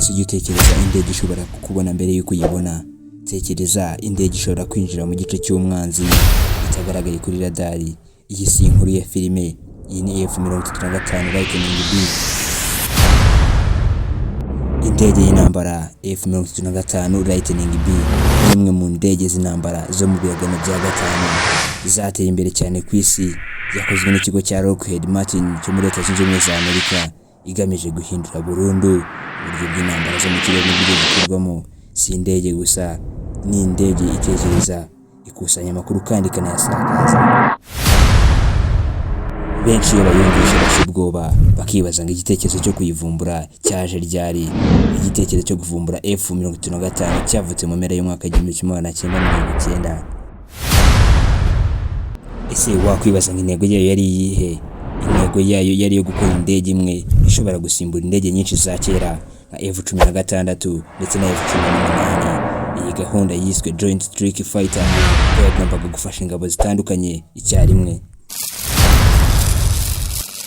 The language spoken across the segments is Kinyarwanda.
ese ujya utekereza indege ishobora kukubona mbere y'uko uyibona? Tekereza indege ishobora kwinjira mu gice cy'umwanzi itagaragaye kuri radari. Iyi si inkuru ya filime. Iyi ni F-35 Lightning B. Indege y'intambara F-35 Lightning B ni imwe mu ndege z'intambara zo mu bihangano bya gatanu zateye imbere cyane ku isi. Yakozwe n'ikigo cya Lockheed Martin cyo muri Leta Zunze Ubumwe za Amerika, igamije guhindura burundu uburyo bw'intambara zo mu kirere n'uburyo zikorwamo. Si indege gusa, ni indege itekereza, ikusanya amakuru kandi ikanayasakaza. Benshi iyo bayumvisha bashira ubwoba, bakibaza ngo igitekerezo cyo kuyivumbura cyaje ryari. Igitekerezo cyo kuvumbura F-35 cyavutse mu mpera y'umwaka 1990. Ese wakwibaza ngo intego yayo yari iyihe? Intego yayo yari yo gukora indege imwe ishobora gusimbura indege nyinshi za kera nka F-16 ndetse na F-18. Iyi gahunda yiswe Joint Strike Fighter yagombaga gufasha ingabo zitandukanye icyarimwe.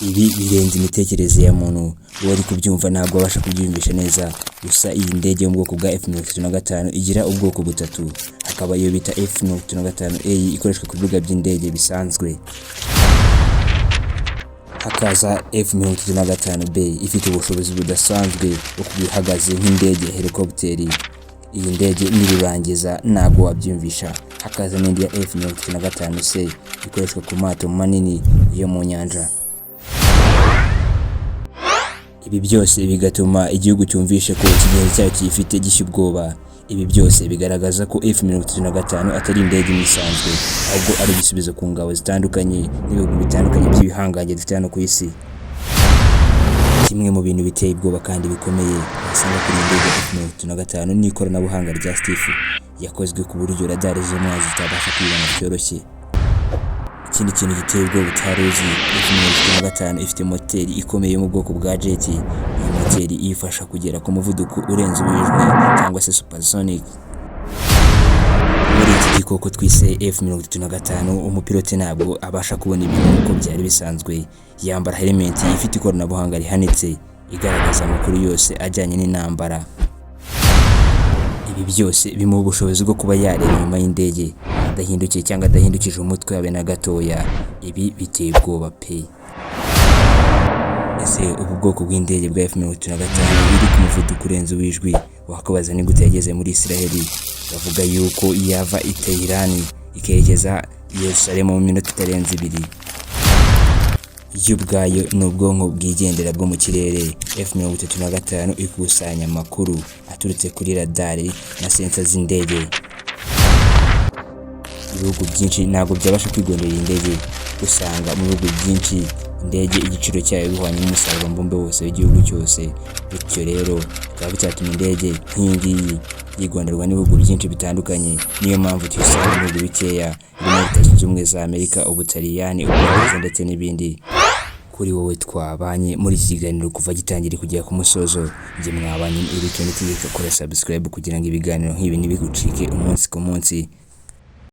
Ibi birenze imitekerereze ya muntu, wari kubyumva ntabwo abasha kubyumvisha neza. Gusa iyi ndege yo mu bwoko bwa F-35 igira ubwoko butatu. Hakaba iyo bita F-35A ikoreshwa ku bibuga by'indege bisanzwe. Hakaza F-35B ifite ubushobozi budasanzwe bwo kubihagaze nk'indege helikopteri. Iyi ndege nirurangiza ntabwo wabyumvisha. Hakaza n'indi ya F-35C ikoreshwa ku mato manini yo mu nyanja. Ibi byose bigatuma igihugu cyumvishe ko ikigenzi cyayo gifite gishya ubwoba. Ibi byose bigaragaza ko F-35 atari indege isanzwe, ahubwo ari igisubizo ku ngabo zitandukanye n'ibihugu bitandukanye by'ibihangange dufite hano ku isi. Kimwe mu bintu biteye ubwoba kandi bikomeye wasanga kuri indege F-35 ni ikoranabuhanga rya STIF yakozwe ku buryo radari z'umwanzi zitabasha kwibona byoroshye. Ikindi kintu giteye ubwoba utari uzi, F-35 ifite moteri ikomeye mu bwoko bwa jet. Iyi moteri ifasha kugera ku muvuduko urenze uwijwi cyangwa se supersonic. Muri iki gikoko twise F-35 umupilote ntabwo abasha kubona ibintu uko byari bisanzwe. Yambara helmet ifite ikoranabuhanga rihanitse igaragaza amakuru yose ajyanye n'intambara. Ibi byose bimuha ubushobozi bwo kuba yareba inyuma y'indege adahindukiye cyangwa adahindukije umutwe wawe na gatoya. Ibi biteye ubwoba pe. Ese ubu bwoko bw'indege bwa F-35 biri ku muvuduko urenze uwijwi, wakabaza ni gute yageze muri Israeli? Bavuga yuko yava i Tehran ikerekeza Yerusalemu mu minota itarenze 2. Yo ubwayo ni ubwonko bwigendera bwo mu kirere. F-35 ikusanya amakuru aturutse kuri radari na sensa z'indege. Ibihugu byinshi ntabwo byabasha kwigondera iyi ndege. Usanga mu bihugu byinshi indege igiciro cyayo bihwanye n'umusaruro mbumbe wose w'igihugu cyose. Bityo rero bikaba bitatuma indege nk'ingiyi yigonderwa n'ibihugu byinshi bitandukanye. Niyo mpamvu tuyisanga mu bihugu bikeya birimo Leta Zunze Ubumwe za Amerika, Ubutaliyani, Ubwongereza ndetse n'ibindi. Kuri wowe twabanye muri iki kiganiro kuva gitangira kugera ku musozo, njye mwabanye iri cyo nitegeka kora subscribe kugira ngo ibiganiro nk'ibi ntibigucike umunsi ku munsi.